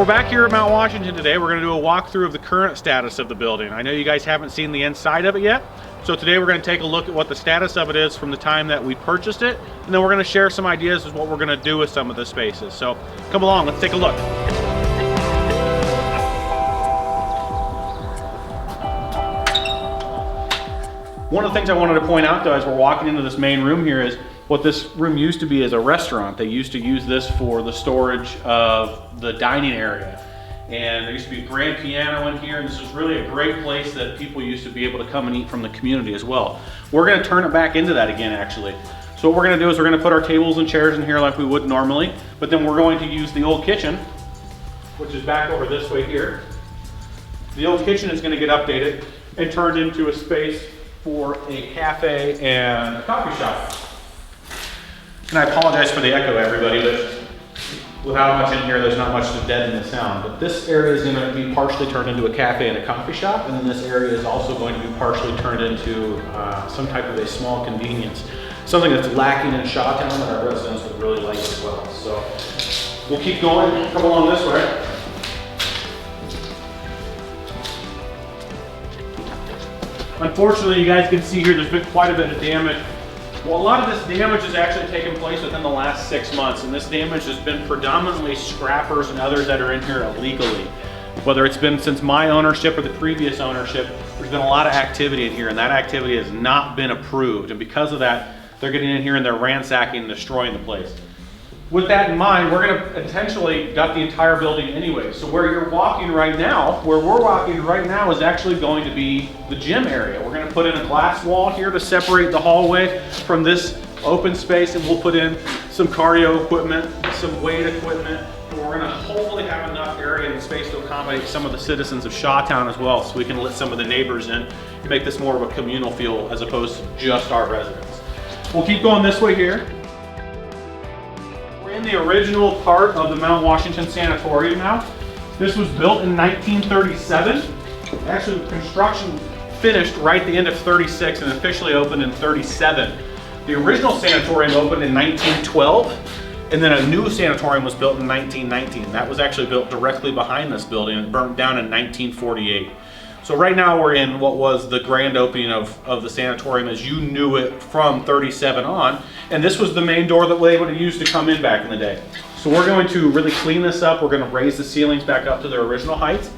back here at Mount Washington today, we're going to do a walkthrough of the current status of the building. I know you guys haven't seen the inside of it yet, so today we're going to take a look at what the status of it is from the time that we purchased it, and then we're going to share some ideas of what we're going to do with some of the spaces. So come along, let's take a look. One of the things I wanted to point out though as we're walking into this main room here is what this room used to be is a restaurant. They used to use this for the storage of the dining area. And there used to be a grand piano in here, and this was really a great place that people used to be able to come and eat from the community as well. We're gonna turn it back into that again actually. So what we're gonna do is we're gonna put our tables and chairs in here like we would normally, but then we're going to use the old kitchen, which is back over this way here. The old kitchen is gonna get updated and turned into a space for a cafe and a coffee shop. And I apologize for the echo, everybody, but without much in here, there's not much to deaden the sound. But this area is going to be partially turned into a cafe and a coffee shop, and then this area is also going to be partially turned into some type of a small convenience. Something that's lacking in Shawtown that our residents would really like as well. So we'll keep going, come along this way. Unfortunately, you guys can see here there's been quite a bit of damage. Well, a lot of this damage has actually taken place within the last 6 months, and this damage has been predominantly scrappers and others that are in here illegally. Whether it's been since my ownership or the previous ownership, there's been a lot of activity in here, and that activity has not been approved. And because of that, they're getting in here and they're ransacking and destroying the place. With that in mind, we're going to intentionally gut the entire building anyway. So where you're walking right now, where we're walking right now is actually going to be the gym area. We're going to put in a glass wall here to separate the hallway from this open space, and we'll put in some cardio equipment, some weight equipment, and we're going to hopefully have enough area and space to accommodate some of the citizens of Shawtown as well, so we can let some of the neighbors in and make this more of a communal feel as opposed to just our residents. We'll keep going this way here. In the original part of the Mount Washington Sanatorium now. This was built in 1937. Actually, construction finished right at the end of 36 and officially opened in 37. The original sanatorium opened in 1912, and then a new sanatorium was built in 1919. That was actually built directly behind this building and burnt down in 1948. So right now we're in what was the grand opening of the sanatorium as you knew it from 37 on. And this was the main door that we were able to use to come in back in the day. So we're going to really clean this up. We're going to raise the ceilings back up to their original heights.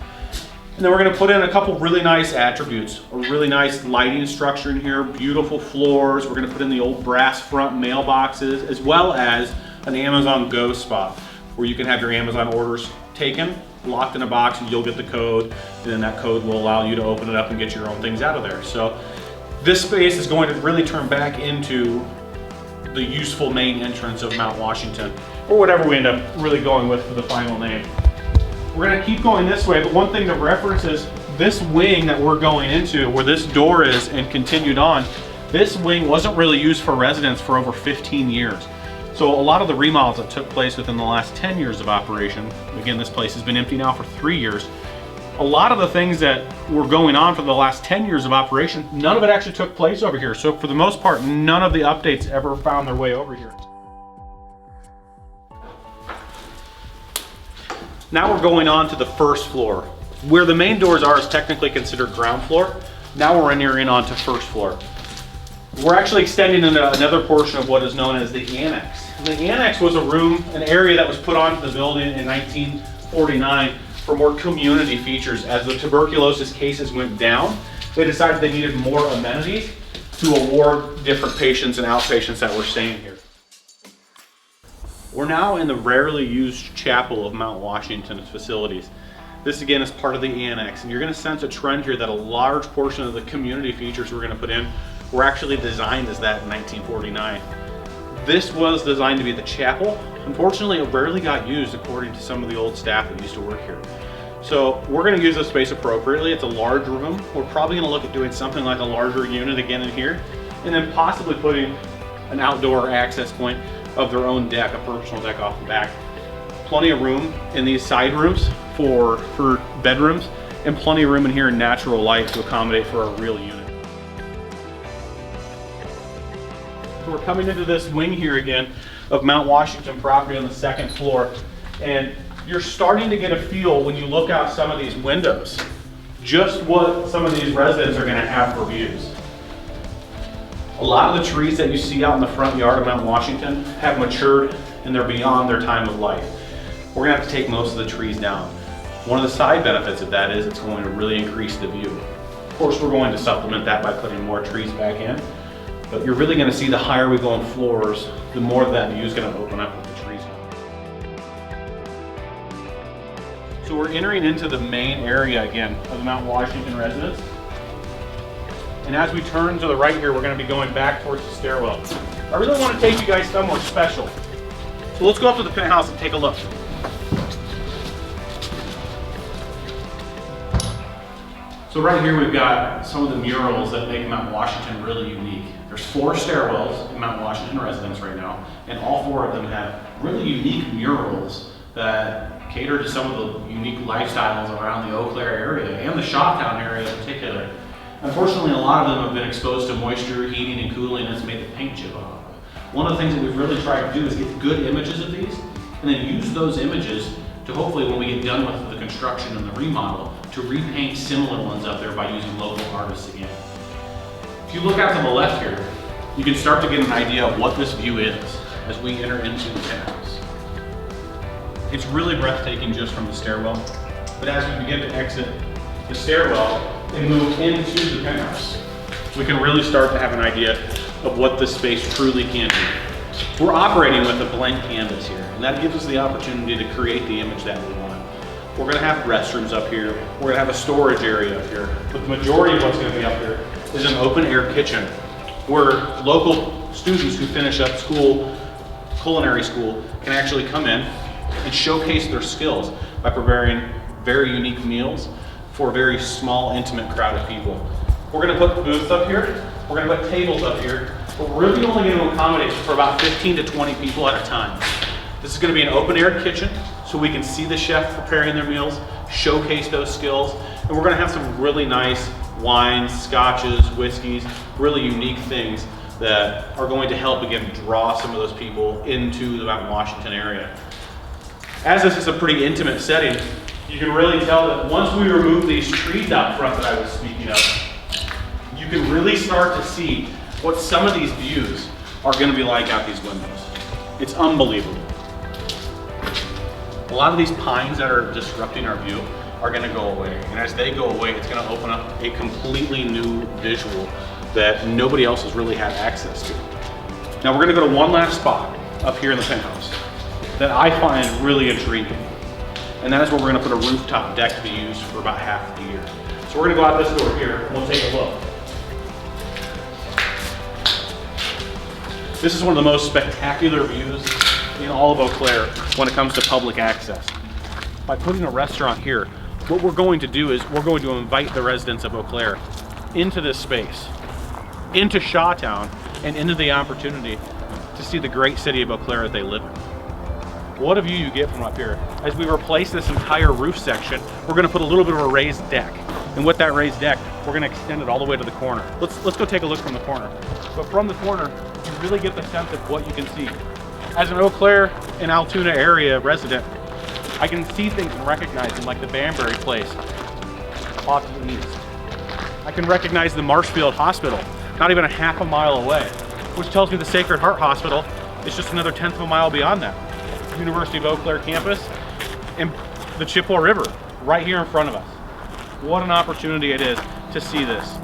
And then we're going to put in a couple really nice attributes. A really nice lighting structure in here, beautiful floors. We're going to put in the old brass front mailboxes, as well as an Amazon Go spot where you can have your Amazon orders taken, locked in a box, and you'll get the code, and then that code will allow you to open it up and get your own things out of there. So this space is going to really turn back into the useful main entrance of Mount Washington, or whatever we end up really going with for the final name. We're going to keep going this way, but one thing to reference is this wing that we're going into, where this door is and continued on, this wing wasn't really used for residents for over 15 years. So a lot of the remodels that took place within the last 10 years of operation, again, this place has been empty now for 3 years. A lot of the things that were going on for the last 10 years of operation, none of it actually took place over here. So for the most part, none of the updates ever found their way over here. Now we're going on to the first floor. Where the main doors are is technically considered ground floor. Now we're entering onto first floor. We're actually extending into another portion of what is known as the annex. The annex was a room, an area that was put onto the building in 1949 for more community features. As the tuberculosis cases went down, they decided they needed more amenities to award different patients and outpatients that were staying here. We're now in the rarely used chapel of Mount Washington's facilities. This again is part of the annex, and you're going to sense a trend here that a large portion of the community features we're going to put in were actually designed as that in 1949. This was designed to be the chapel. Unfortunately, it rarely got used according to some of the old staff that used to work here. So we're going to use this space appropriately. It's a large room. We're probably going to look at doing something like a larger unit again in here, and then possibly putting an outdoor access point of their own deck, a personal deck off the back. Plenty of room in these side rooms for bedrooms, and plenty of room in here in natural light to accommodate for a real unit. So we're coming into this wing here again of Mount Washington property on the second floor. And you're starting to get a feel when you look out some of these windows, just what some of these residents are gonna have for views. A lot of the trees that you see out in the front yard of Mount Washington have matured and they're beyond their time of life. We're gonna have to take most of the trees down. One of the side benefits of that is it's going to really increase the view. Of course, we're going to supplement that by putting more trees back in, but you're really gonna see the higher we go in floors, the more that view is gonna open up with the trees. So we're entering into the main area again of the Mount Washington residence. And as we turn to the right here, we're gonna be going back towards the stairwell. I really wanna take you guys somewhere special. So let's go up to the penthouse and take a look. So right here we've got some of the murals that make Mount Washington really unique. There's 4 stairwells in Mount Washington residence right now, and all 4 of them have really unique murals that cater to some of the unique lifestyles around the Eau Claire area and the Shoptown area in particular. Unfortunately, a lot of them have been exposed to moisture, heating, and cooling, and it's made the paint chip off. One of the things that we've really tried to do is get good images of these, and then use those images to hopefully, when we get done with the construction and the remodel, to repaint similar ones up there by using local artists again. If you look out to the left here, you can start to get an idea of what this view is as we enter into the penthouse. It's really breathtaking just from the stairwell, but as we begin to exit the stairwell and move into the penthouse, we can really start to have an idea of what this space truly can be. We're operating with a blank canvas here, and that gives us the opportunity to create the image that we want. We're gonna have restrooms up here, we're gonna have a storage area up here, but the majority of what's gonna be up here is an open air kitchen where local students who finish up school, culinary school, can actually come in and showcase their skills by preparing very unique meals for a very small, intimate crowd of people. We're gonna put booths up here, we're gonna put tables up here, but we're really only gonna accommodate for about 15 to 20 people at a time. This is gonna be an open air kitchen, so we can see the chef preparing their meals, showcase those skills, and we're gonna have some really nice wines, scotches, whiskeys, really unique things that are going to help, again, draw some of those people into the Mount Washington area. As this is a pretty intimate setting, you can really tell that once we remove these trees out front that I was speaking of, you can really start to see what some of these views are gonna be like out these windows. It's unbelievable. A lot of these pines that are disrupting our view are gonna go away. And as they go away, it's gonna open up a completely new visual that nobody else has really had access to. Now we're gonna go to one last spot up here in the penthouse that I find really intriguing. And that is where we're gonna put a rooftop deck to be used for about half of the year. So we're gonna go out this door here and we'll take a look. This is one of the most spectacular views in all of Eau Claire when it comes to public access. By putting a restaurant here, what we're going to do is we're going to invite the residents of Eau Claire into this space, into Shawtown, and into the opportunity to see the great city of Eau Claire that they live in. What a view you get from up here. As we replace this entire roof section, we're gonna put a little bit of a raised deck. And with that raised deck, we're gonna extend it all the way to the corner. Let's go take a look from the corner. But from the corner, you really get the sense of what you can see. As an Eau Claire and Altoona area resident, I can see things and recognize them, like the Banbury place off to the east. I can recognize the Marshfield Hospital, not even a half a mile away, which tells me the Sacred Heart Hospital is just another 1/10 of a mile beyond that. University of Eau Claire campus and the Chippewa River right here in front of us. What an opportunity it is to see this.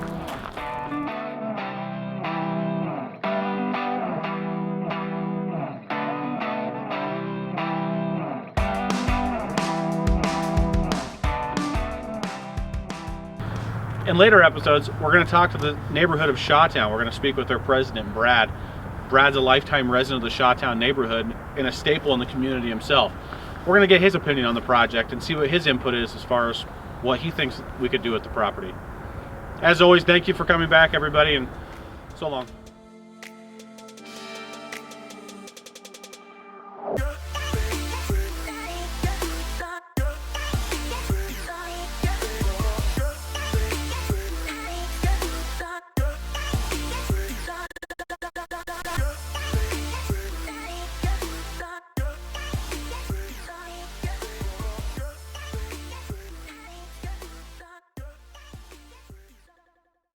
In later episodes, we're going to talk to the neighborhood of Shawtown. We're going to speak with their president, Brad. Brad's a lifetime resident of the Shawtown neighborhood and a staple in the community himself. We're going to get his opinion on the project and see what his input is as far as what he thinks we could do with the property. As always, thank you for coming back, everybody, and so long.